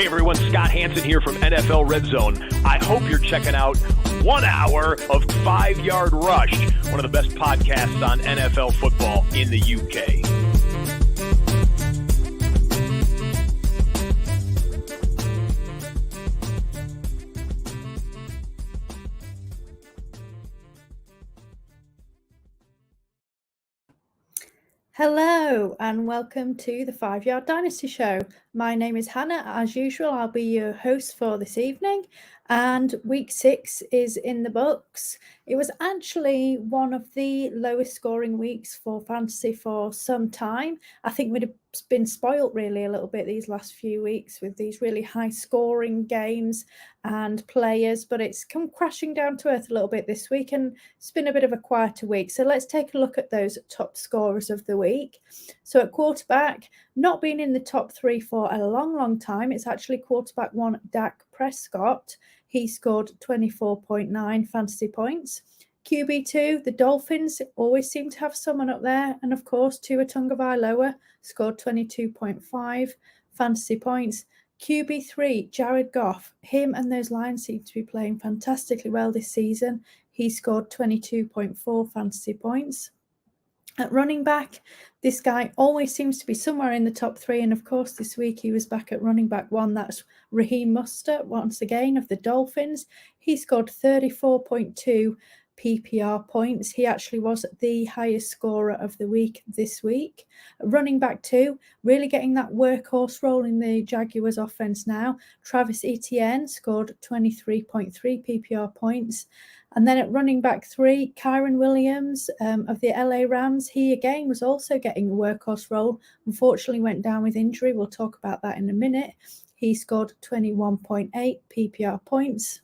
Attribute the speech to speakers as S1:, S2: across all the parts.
S1: Hey everyone, Scott Hansen here from NFL Red Zone. I hope you're checking out 1 hour of 5 Yard Rush, one of the best podcasts on NFL football in the UK.
S2: Hello and welcome to the 5 Yard Dynasty Show. My name is Hannah. As usual, I'll be your host for this evening, and week 6 is in the books. It was actually one of the lowest scoring weeks for fantasy for some time. I think we'd have been spoilt really a little bit these last few weeks with these really high scoring games and players, but it's come crashing down to earth a little bit this week and it's been a bit of a quieter week. So let's take a look at those top scorers of the week. So at quarterback, not been in the top 3 for a long time. It's actually quarterback 1, Dak Prescott. He scored 24.9 fantasy points. QB2, the Dolphins always seem to have someone up there. And of course, Tua Tagovailoa scored 22.5 fantasy points. QB3, Jared Goff. Him and those Lions seem to be playing fantastically well this season. He scored 22.4 fantasy points. At running back, this guy always seems to be somewhere in the top 3. And of course, this week he was back at running back 1. That's Raheem Mostert, once again, of the Dolphins. He scored 34.2 PPR points. He actually was the highest scorer of the week this week. Running back 2, really getting that workhorse role in the Jaguars offense now. Travis Etienne scored 23.3 PPR points. And then at running back 3, Kyren Williams of the LA Rams. He again was also getting a workhorse role. Unfortunately went down with injury. We'll talk about that in a minute. He scored 21.8 PPR points.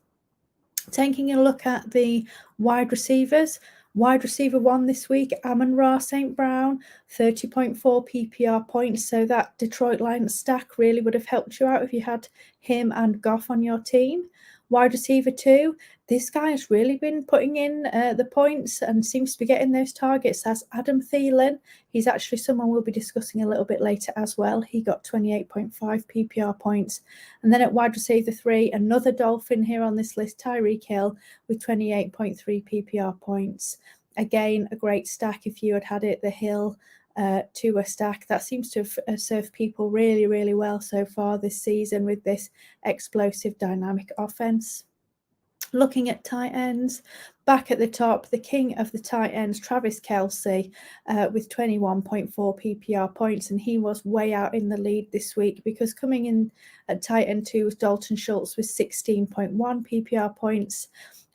S2: Taking a look at the wide receivers, wide receiver 1 this week, Amon-Ra St. Brown, 30.4 PPR points. So that Detroit Lions stack really would have helped you out if you had him and Goff on your team. Wide receiver 2, this guy has really been putting in the points and seems to be getting those targets. That's Adam Thielen. He's actually someone we'll be discussing a little bit later as well. He got 28.5 PPR points. And then at wide receiver 3, another Dolphin here on this list, Tyreek Hill, with 28.3 PPR points. Again, a great stack if you had it, the Hill to a stack. That seems to have served people really well so far this season with this explosive dynamic offense. Looking at tight ends, back at the top, the king of the tight ends, Travis Kelce, with 21.4 PPR points, and he was way out in the lead this week because coming in at tight end 2 was Dalton Schultz with 16.1 PPR points.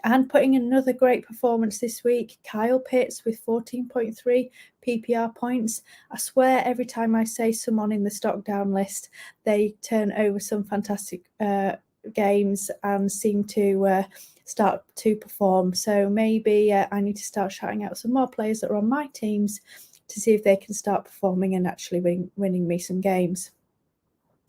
S2: And putting another great performance this week, Kyle Pitts with 14.3 PPR points. I swear every time I say someone in the stock down list, they turn over some fantastic games and seem to start to perform. So maybe I need to start shouting out some more players that are on my teams to see if they can start performing and actually winning me some games.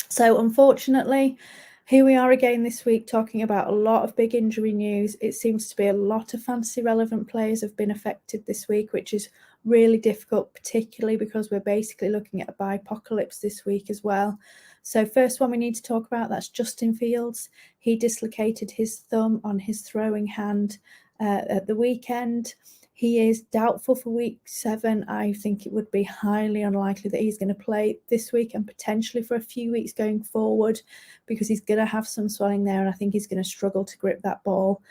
S2: So unfortunately, here we are again this week talking about a lot of big injury news. It seems to be a lot of fantasy relevant players have been affected this week, which is really difficult, particularly because we're basically looking at a bye-apocalypse this week as well. So first one we need to talk about, that's Justin Fields. He dislocated his thumb on his throwing hand at the weekend. He is doubtful for week 7. I think it would be highly unlikely that he's going to play this week and potentially for a few weeks going forward because he's going to have some swelling there and I think he's going to struggle to grip that ball.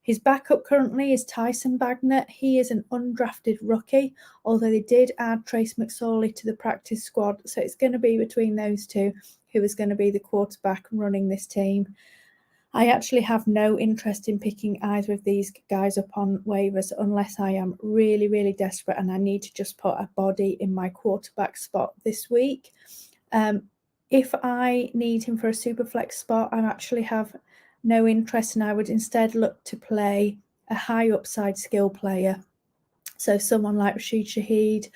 S2: His backup currently is Tyson Bagner. He is an undrafted rookie, although they did add Trace McSorley to the practice squad. So it's going to be between those two who is going to be the quarterback running this team. I actually have no interest in picking either of these guys up on waivers unless I am really desperate and I need to just put a body in my quarterback spot this week. If I need him for a super flex spot, I actually have no interest and I would instead look to play a high upside skill player. So someone like Rashid Shaheed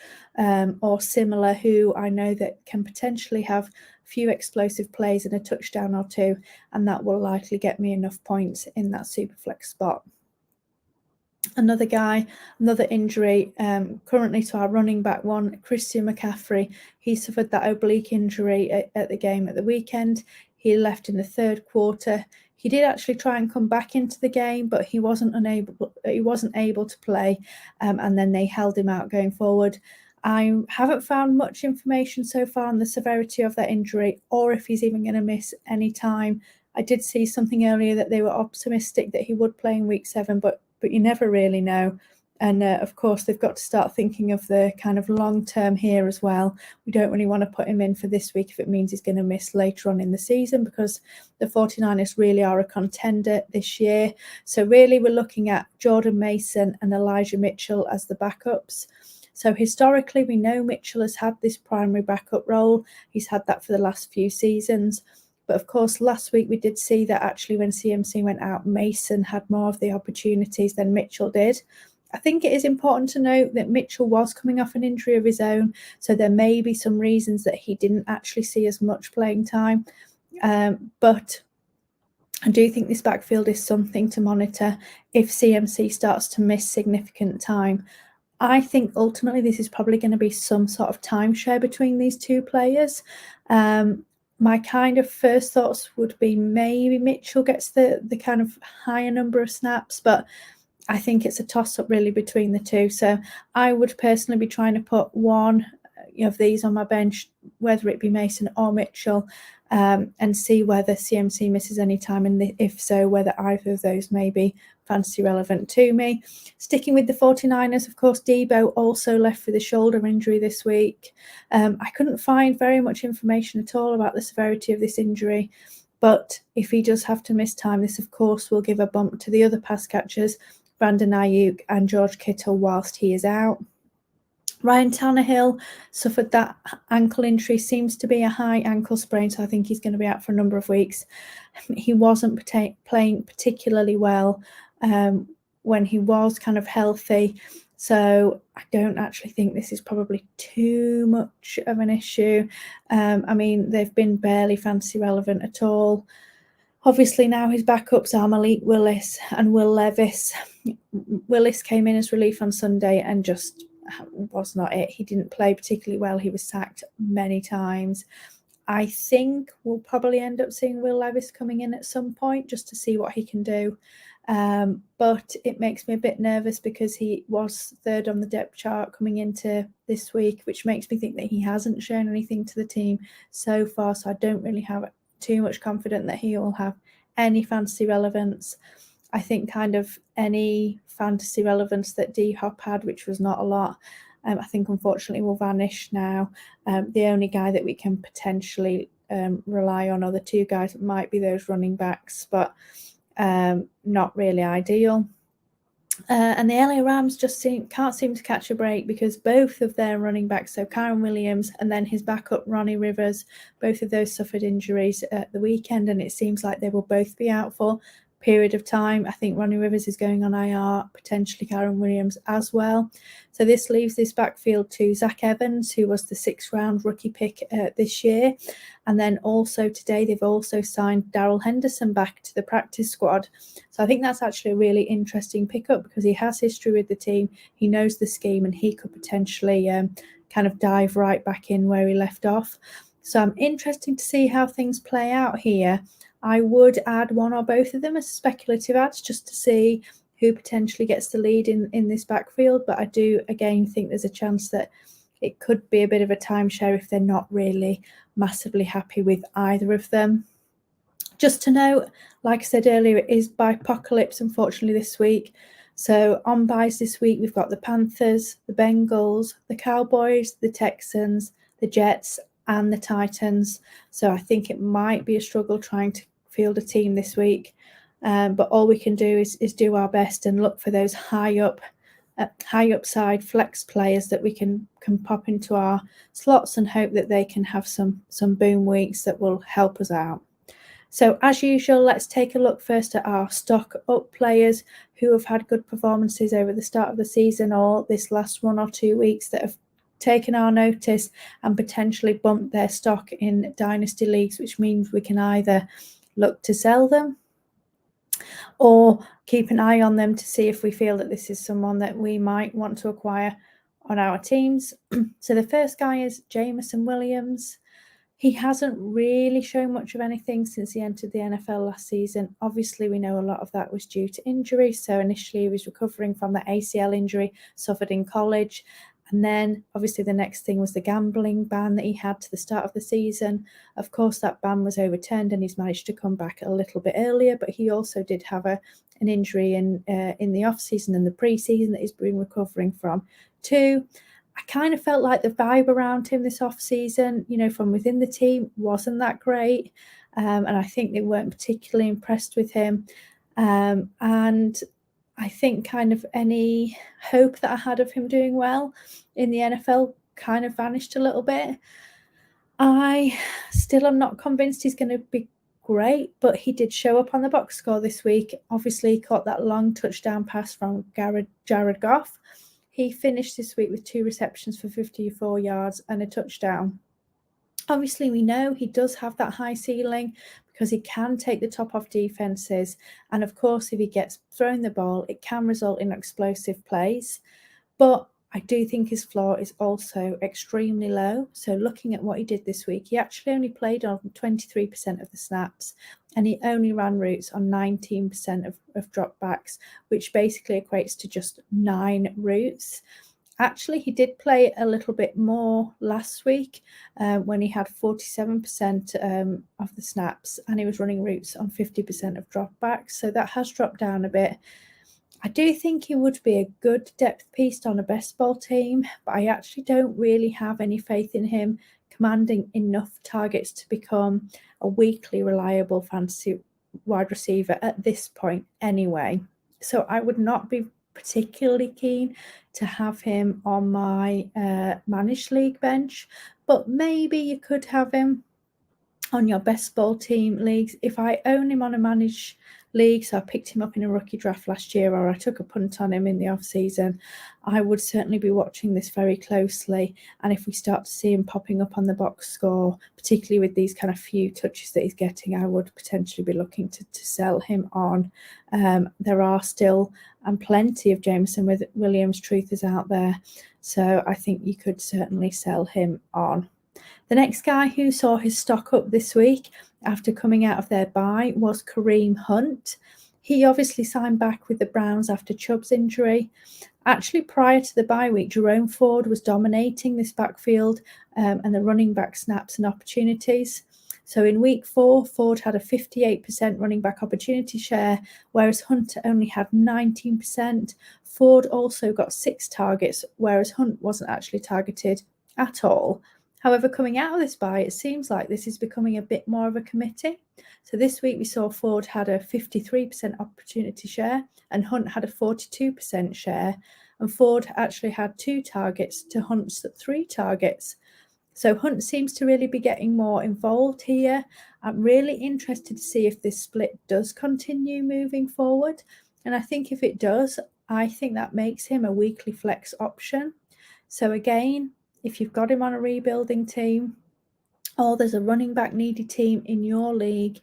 S2: or similar who I know that can potentially have a few explosive plays and a touchdown or two, and that will likely get me enough points in that super flex spot. Another guy, another injury, currently to our running back 1, Christian McCaffrey. He suffered that oblique injury at the game at the weekend. He left in the third quarter. He did actually try and come back into the game, but he wasn't able to play, and then they held him out going forward. I haven't found much information so far on the severity of that injury or if he's even going to miss any time. I did see something earlier that they were optimistic that he would play in week 7, but you never really know. And of course, they've got to start thinking of the kind of long term here as well. We don't really want to put him in for this week if it means he's going to miss later on in the season, because the 49ers really are a contender this year. So really, we're looking at Jordan Mason and Elijah Mitchell as the backups. So historically, we know Mitchell has had this primary backup role. He's had that for the last few seasons. But of course, last week we did see that actually when CMC went out, Mason had more of the opportunities than Mitchell did. I think it is important to note that Mitchell was coming off an injury of his own, so there may be some reasons that he didn't actually see as much playing time. But I do think this backfield is something to monitor if CMC starts to miss significant time. I think ultimately this is probably going to be some sort of timeshare between these two players. My kind of first thoughts would be maybe Mitchell gets the kind of higher number of snaps, but I think it's a toss-up really between the two. So I would personally be trying to put one of these on my bench, whether it be Mason or Mitchell, and see whether CMC misses any time, and if so, whether either of those may be fantasy relevant to me. Sticking with the 49ers, of course, Debo also left with a shoulder injury this week. I couldn't find very much information at all about the severity of this injury, but if he does have to miss time, this of course will give a bump to the other pass catchers, Brandon Ayuk and George Kittle, whilst he is out. Ryan Tannehill suffered that ankle injury, seems to be a high ankle sprain, so I think he's going to be out for a number of weeks. He wasn't playing particularly well when he was kind of healthy, so I don't actually think this is probably too much of an issue. I mean, they've been barely fantasy relevant at all. Obviously, now his backups are Malik Willis and Will Levis. Willis came in as relief on Sunday and just was not it. He didn't play particularly well. He was sacked many times. I think we'll probably end up seeing Will Levis coming in at some point just to see what he can do. But it makes me a bit nervous because he was third on the depth chart coming into this week, which makes me think that he hasn't shown anything to the team so far. So I don't really have too much confidence that he will have any fantasy relevance. I think kind of any fantasy relevance that D-Hop had, which was not a lot, I think unfortunately will vanish now. The only guy that we can potentially rely on, or the two guys, might be those running backs, but not really ideal. And the LA Rams just can't seem to catch a break, because both of their running backs, so Kyren Williams and then his backup Ronnie Rivers, both of those suffered injuries at the weekend, and it seems like they will both be out for a period of time. I think Ronnie Rivers is going on IR, potentially Kyren Williams as well. So this leaves this backfield to Zach Evans, who was the 6th round rookie pick this year. And then also today, they've also signed Darrell Henderson back to the practice squad. So I think that's actually a really interesting pickup, because he has history with the team. He knows the scheme, and he could potentially kind of dive right back in where he left off. So I'm interested to see how things play out here. I would add one or both of them as speculative ads just to see who potentially gets the lead in this backfield. But I do, again, think there's a chance that it could be a bit of a timeshare if they're not really massively happy with either of them. Just to note, like I said earlier, it is Bye-Apocalypse, unfortunately, this week. So on buys this week, we've got the Panthers, the Bengals, the Cowboys, the Texans, the Jets, and the Titans. So I think it might be a struggle trying to field a team this week. But all we can do is do our best and look for those high upside flex players that we can pop into our slots and hope that they can have some boom weeks that will help us out. So as usual, let's take a look first at our stock up players who have had good performances over the start of the season or this last 1 or 2 weeks that have taken our notice and potentially bumped their stock in Dynasty leagues, which means we can either look to sell them or keep an eye on them to see if we feel that this is someone that we might want to acquire on our teams. So the first guy is Jameson Williams. He hasn't really shown much of anything since he entered the NFL last season. Obviously, we know a lot of that was due to injury. So initially, he was recovering from the ACL injury suffered in college. And then, obviously, the next thing was the gambling ban that he had to the start of the season. Of course, that ban was overturned and he's managed to come back a little bit earlier. But he also did have an injury in the off-season and the pre-season that he's been recovering from too. I kind of felt like the vibe around him this off-season, from within the team wasn't that great. And I think they weren't particularly impressed with him. And I think kind of any hope that I had of him doing well in the NFL kind of vanished a little bit. I still am not convinced he's going to be great, but he did show up on the box score this week. Obviously, he caught that long touchdown pass from Jared Goff. He finished this week with 2 receptions for 54 yards and a touchdown. Obviously, we know he does have that high ceiling because he can take the top off defenses. And of course, if he gets thrown the ball, it can result in explosive plays. But I do think his floor is also extremely low. So looking at what he did this week, he actually only played on 23% of the snaps and he only ran routes on 19% of dropbacks, which basically equates to just 9 routes. Actually, he did play a little bit more last week when he had 47% of the snaps and he was running routes on 50% of dropbacks. So that has dropped down a bit. I do think he would be a good depth piece on a best ball team, but I actually don't really have any faith in him commanding enough targets to become a weekly reliable fantasy wide receiver at this point anyway. So I would not be particularly keen to have him on my managed league bench, but maybe you could have him on your best ball team leagues. If I own him on a managed league, so I picked him up in a rookie draft last year, or I took a punt on him in the off season, I would certainly be watching this very closely. And if we start to see him popping up on the box score, particularly with these kind of few touches that he's getting, I would potentially be looking to sell him on. There are still plenty of Jameson Williams truthers out there, so I think you could certainly sell him on. The next guy who saw his stock up this week after coming out of their bye was Kareem Hunt. He obviously signed back with the Browns after Chubb's injury. Actually, prior to the bye week, Jerome Ford was dominating this backfield and the running back snaps and opportunities. So in week 4, Ford had a 58% running back opportunity share, whereas Hunt only had 19%. Ford also got 6 targets, whereas Hunt wasn't actually targeted at all. However, coming out of this bye, it seems like this is becoming a bit more of a committee. So this week we saw Ford had a 53% opportunity share and Hunt had a 42% share. And Ford actually had 2 targets to Hunt's 3 targets. So Hunt seems to really be getting more involved here. I'm really interested to see if this split does continue moving forward. And I think if it does, I think that makes him a weekly flex option. So again, if you've got him on a rebuilding team or there's a running back needy team in your league,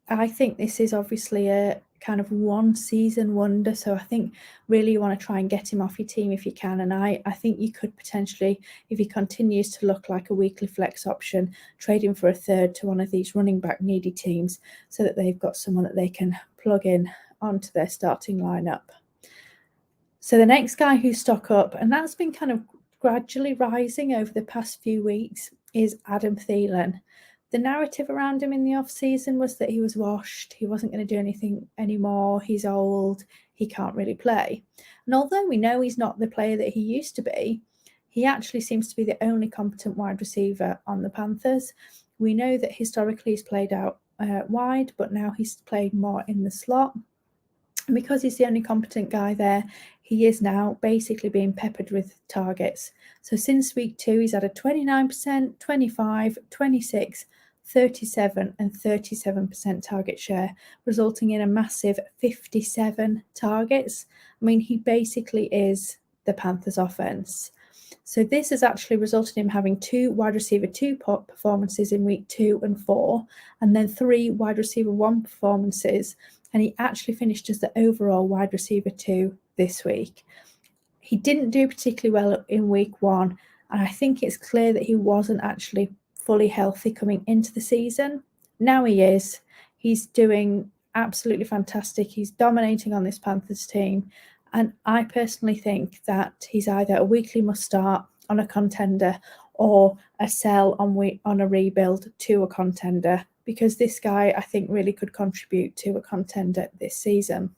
S2: I think this is obviously a kind of one season wonder. So I think really you want to try and get him off your team if you can. And I think you could potentially, if he continues to look like a weekly flex option, trade him for a third to one of these running back needy teams so that they've got someone that they can plug in onto their starting lineup. So the next guy who's stock up, and that's been kind of gradually rising over the past few weeks, is Adam Thielen. The narrative around him in the off-season was that he was washed, he wasn't going to do anything anymore, he's old, he can't really play. And although we know he's not the player that he used to be, he actually seems to be the only competent wide receiver on the Panthers. We know that historically he's played out wide, but now he's played more in the slot. And because he's the only competent guy there, he is now basically being peppered with targets. So since week 2, he's had a 29%, 25, 26, 37 and 37% target share, resulting in a massive 57 targets. I mean, he basically is the Panthers offense. So this has actually resulted in him having 2 wide receiver 2 performances in week 2 and 4, and then 3 wide receiver 1 performances. And he actually finished as the overall wide receiver 2 this week. He didn't do particularly well in week 1, and I think it's clear that he wasn't actually fully healthy coming into the season. Now he is. He's doing absolutely fantastic. He's dominating on this Panthers team. And I personally think that he's either a weekly must start on a contender or a sell on a rebuild to a contender, because this guy, I think, really could contribute to a contender this season.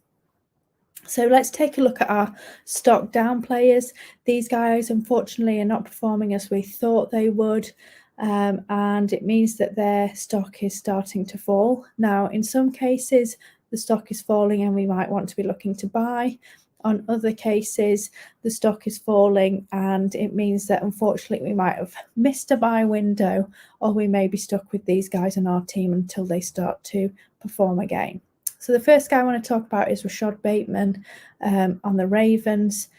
S2: So let's take a look at our stock down players. These guys, unfortunately, are not performing as we thought they would. And it means that their stock is starting to fall. Now, in some cases, the stock is falling and we might want to be looking to buy. On other cases, the stock is falling and it means that unfortunately we might have missed a buy window, or we may be stuck with these guys on our team until they start to perform again. So the first guy I want to talk about is Rashad Bateman on the Ravens.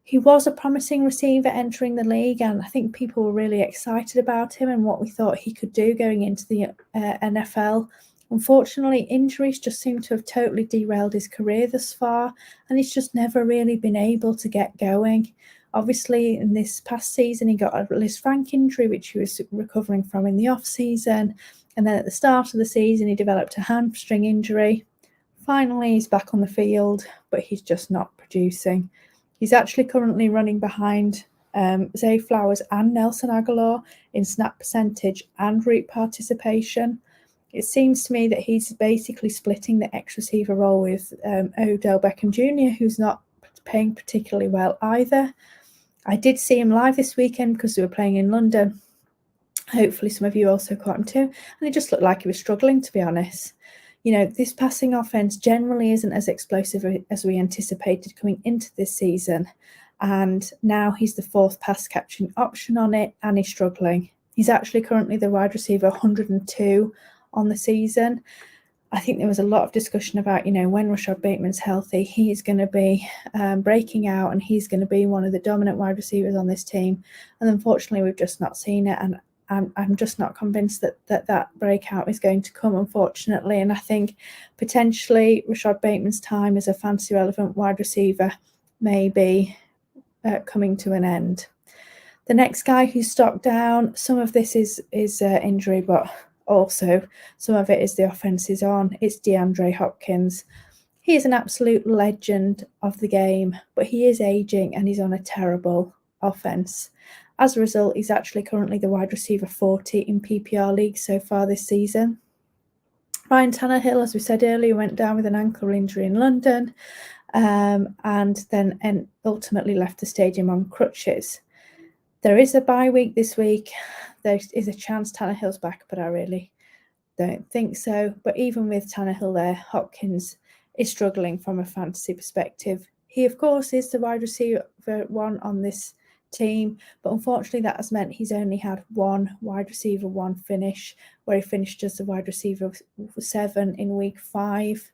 S2: He was a promising receiver entering the league, and I think people were really excited about him and what we thought he could do going into the NFL. Unfortunately, injuries just seem to have totally derailed his career thus far, and he's just never really been able to get going. Obviously, in this past season, he got a Lisfranc injury, which he was recovering from in the off-season. And then at the start of the season, he developed a hamstring injury. Finally, he's back on the field, but he's just not producing. He's actually currently running behind Zay Flowers and Nelson Aguilar in snap percentage and route participation. It seems to me that he's basically splitting the ex-receiver role with Odell Beckham Jr., who's not playing particularly well either. I did see him live this weekend because we were playing in London. Hopefully some of you also caught him too. And it just looked like he was struggling, to be honest. You know, this passing offense generally isn't as explosive as we anticipated coming into this season. And now he's the fourth pass catching option on it, and he's struggling. He's actually currently the wide receiver 102 on the season. I think there was a lot of discussion about, you know, when Rashad Bateman's healthy, he's going to be breaking out and he's going to be one of the dominant wide receivers on this team. And unfortunately, we've just not seen it. And I'm just not convinced that breakout is going to come, unfortunately. And I think potentially Rashad Bateman's time as a fantasy relevant wide receiver may be coming to an end. The next guy who's stock down, some of this is injury, but also some of it is the offense is on. It's DeAndre Hopkins. He is an absolute legend of the game, but he is aging and he's on a terrible offense. As a result, he's actually currently the wide receiver 40 in PPR leagues so far this season. Ryan Tannehill, as we said earlier, went down with an ankle injury in London and then ultimately left the stadium on crutches. There is a bye week this week. There is a chance Tannehill's back, but I really don't think so. But even with Tannehill there, Hopkins is struggling from a fantasy perspective. He, of course, is the wide receiver one on this team, but unfortunately that has meant he's only had one wide receiver one finish, where he finished as the wide receiver 7 in week 5.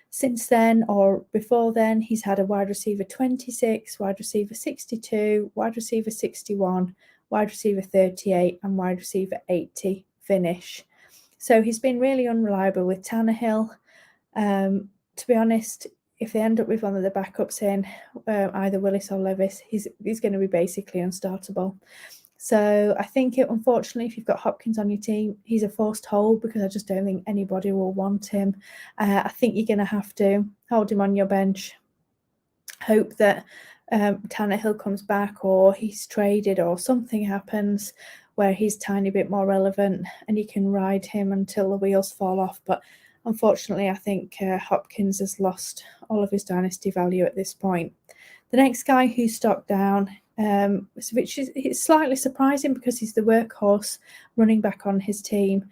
S2: Since then, or before then, he's had a wide receiver 26, wide receiver 62, wide receiver 61, wide receiver 38, and wide receiver 80 finish. So he's been really unreliable with Tannehill. To be honest, if they end up with one of the backups in, either Willis or Levis, he's going to be basically unstartable. So I think, unfortunately, if you've got Hopkins on your team, he's a forced hold, because I just don't think anybody will want him. I think you're going to have to hold him on your bench, hope that Tannehill comes back or he's traded or something happens where he's a tiny bit more relevant and you can ride him until the wheels fall off. But unfortunately, I think Hopkins has lost all of his dynasty value at this point. The next guy who's stock down, which is slightly surprising because he's the workhorse running back on his team,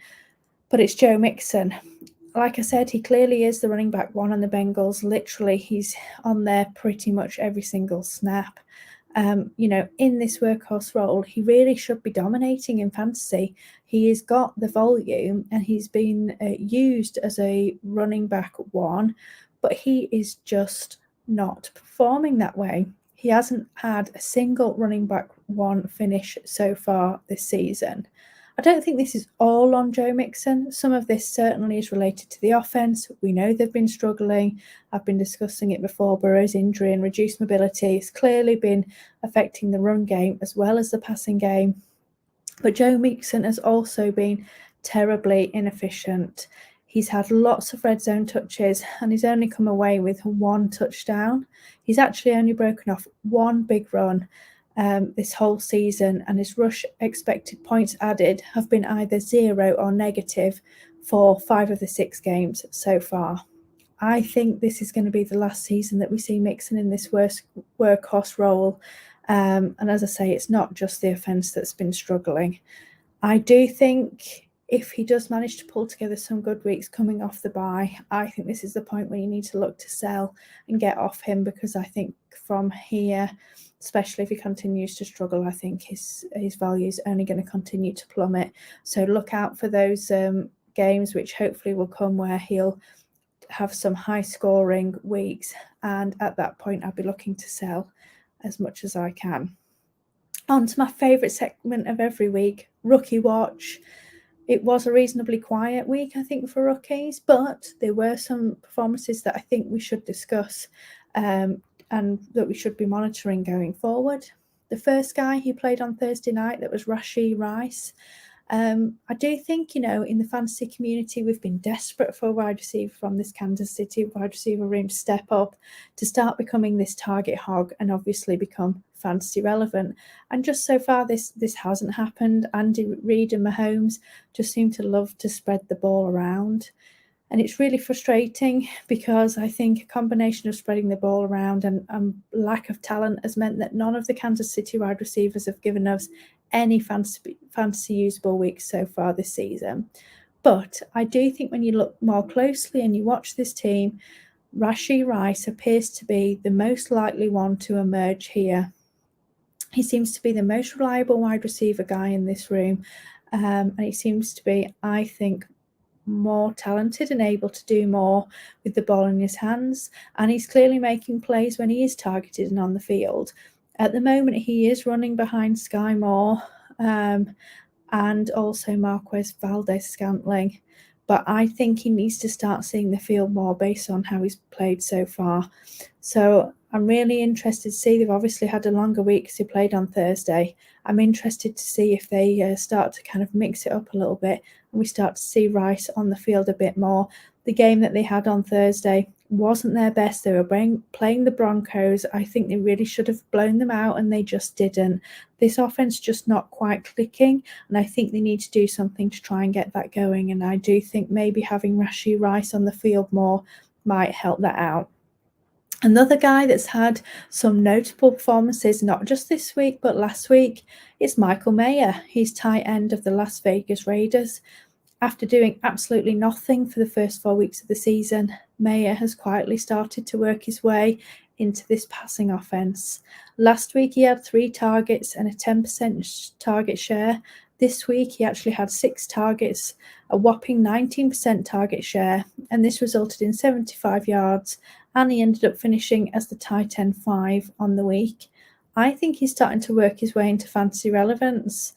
S2: but it's Joe Mixon. Like I said, he clearly is the running back one on the Bengals. Literally, he's on there pretty much every single snap. In this workhorse role, he really should be dominating in fantasy. He has got the volume and he's been used as a running back one, but he is just not performing that way. He hasn't had a single running back one finish so far this season. I don't think this is all on Joe Mixon. Some of this certainly is related to the offense. We know they've been struggling. I've been discussing it before. Burrow's injury and reduced mobility has clearly been affecting the run game as well as the passing game. But Joe Mixon has also been terribly inefficient. He's had lots of red zone touches and he's only come away with one touchdown. He's actually only broken off one big run this whole season, and his rush expected points added have been either 0 or negative for 5 of the 6 games so far. I think this is going to be the last season that we see Mixon in this workhorse role. And as I say, it's not just the offence that's been struggling. I do think if he does manage to pull together some good weeks coming off the bye, I think this is the point where you need to look to sell and get off him, because I think from here, especially if he continues to struggle, I think his value is only going to continue to plummet. So look out for those games, which hopefully will come, where he'll have some high scoring weeks, and at that point I'll be looking to sell as much as I can. On to my favourite segment of every week, Rookie Watch. It was a reasonably quiet week, I think, for rookies, but there were some performances that I think we should discuss and that we should be monitoring going forward. The first guy who played on Thursday night, that was Rashee Rice. I do think, in the fantasy community, we've been desperate for a wide receiver from this Kansas City wide receiver room to step up, to start becoming this target hog and obviously become fantasy relevant. And just so far, this hasn't happened. Andy Reid and Mahomes just seem to love to spread the ball around. And it's really frustrating, because I think a combination of spreading the ball around and lack of talent has meant that none of the Kansas City wide receivers have given us any fantasy usable weeks so far this season. But I do think when you look more closely and you watch this team, Rashee Rice appears to be the most likely one to emerge here. He seems to be the most reliable wide receiver guy in this room, and he seems to be, I think, more talented and able to do more with the ball in his hands, and he's clearly making plays when he is targeted and on the field. At the moment, he is running behind Sky Moore and also Marquez Valdes-Scantling, but I think he needs to start seeing the field more based on how he's played so far. So I'm really interested to see. They've obviously had a longer week because he played on Thursday. I'm interested to see if they start to kind of mix it up a little bit and we start to see Rice on the field a bit more. The game that they had on Thursday wasn't their best. They were playing the Broncos. I think they really should have blown them out, and they just didn't. This offense just not quite clicking, and I think they need to do something to try and get that going. And I do think maybe having Rashee Rice on the field more might help that out. Another guy that's had some notable performances, not just this week, but last week, is Michael Mayer. He's tight end of the Las Vegas Raiders. After doing absolutely nothing for the first 4 weeks of the season, Mayer has quietly started to work his way into this passing offense. Last week, he had 3 targets and a 10% target share. This week, he actually had 6 targets, a whopping 19% target share, and this resulted in 75 yards, and he ended up finishing as the tight end 5 on the week. I think he's starting to work his way into fantasy relevance,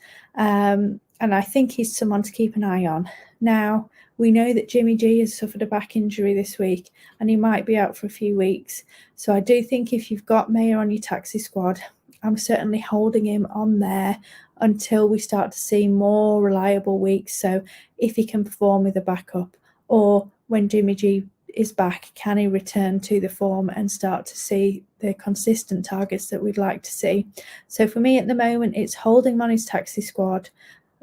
S2: and I think he's someone to keep an eye on. Now, we know that Jimmy G has suffered a back injury this week, and he might be out for a few weeks. So I do think if you've got Mayer on your taxi squad, I'm certainly holding him on there until we start to see more reliable weeks. So if he can perform with a backup, or when Jimmy G is back, can he return to the form and start to see the consistent targets that we'd like to see? So for me at the moment, it's holding him on his taxi squad,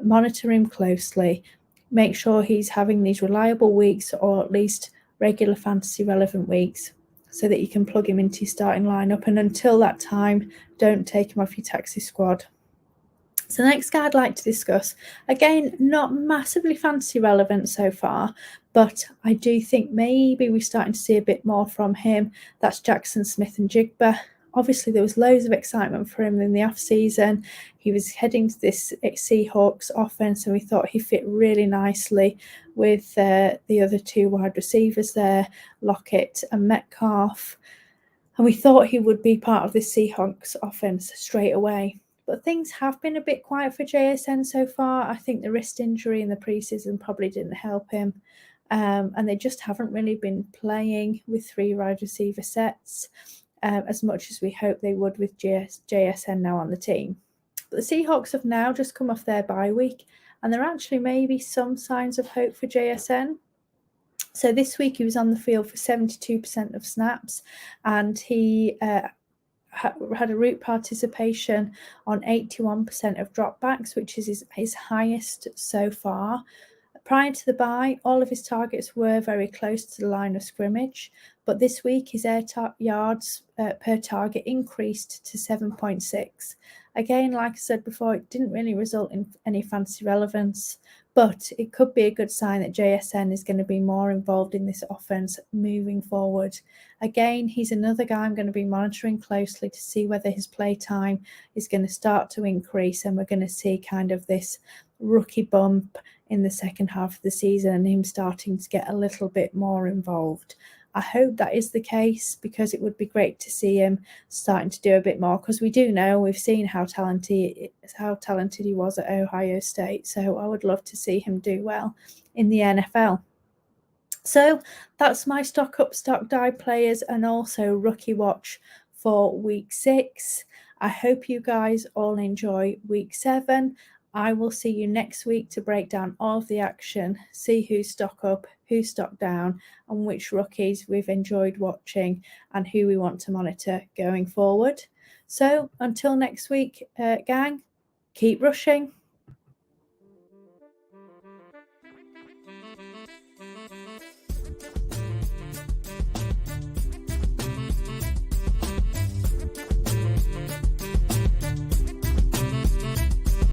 S2: monitor him closely, make sure he's having these reliable weeks, or at least regular fantasy relevant weeks, so that you can plug him into your starting lineup. And until that time, don't take him off your taxi squad. So the next guy I'd like to discuss, again, not massively fantasy relevant so far, but I do think maybe we're starting to see a bit more from him. That's Jackson Smith-Njigba. Obviously, there was loads of excitement for him in the off-season. He was heading to this Seahawks offense, and we thought he fit really nicely with the other 2 wide receivers there, Lockett and Metcalf. And we thought he would be part of this Seahawks offense straight away. But things have been a bit quiet for JSN so far. I think the wrist injury in the preseason probably didn't help him. And they just haven't really been playing with 3 wide receiver sets as much as we hoped they would with JSN now on the team. But the Seahawks have now just come off their bye week, and there actually may be some signs of hope for JSN. So this week he was on the field for 72% of snaps, and he had a route participation on 81% of dropbacks, which is his highest so far. Prior to the bye, all of his targets were very close to the line of scrimmage, but this week his air yards per target increased to 7.6. Again, like I said before, it didn't really result in any fancy relevance, but it could be a good sign that JSN is going to be more involved in this offense moving forward. Again, he's another guy I'm going to be monitoring closely to see whether his play time is going to start to increase, and we're going to see kind of this rookie bump in the second half of the season and him starting to get a little bit more involved. I hope that is the case, because it would be great to see him starting to do a bit more, because we do know, we've seen how talented he was at Ohio State. So I would love to see him do well in the NFL. So that's my stock up, stock dive players and also rookie watch for week 6. I hope you guys all enjoy week 7. I will see you next week to break down all of the action, see who's stock up, who's stock down, and which rookies we've enjoyed watching and who we want to monitor going forward. So until next week, gang, keep rushing.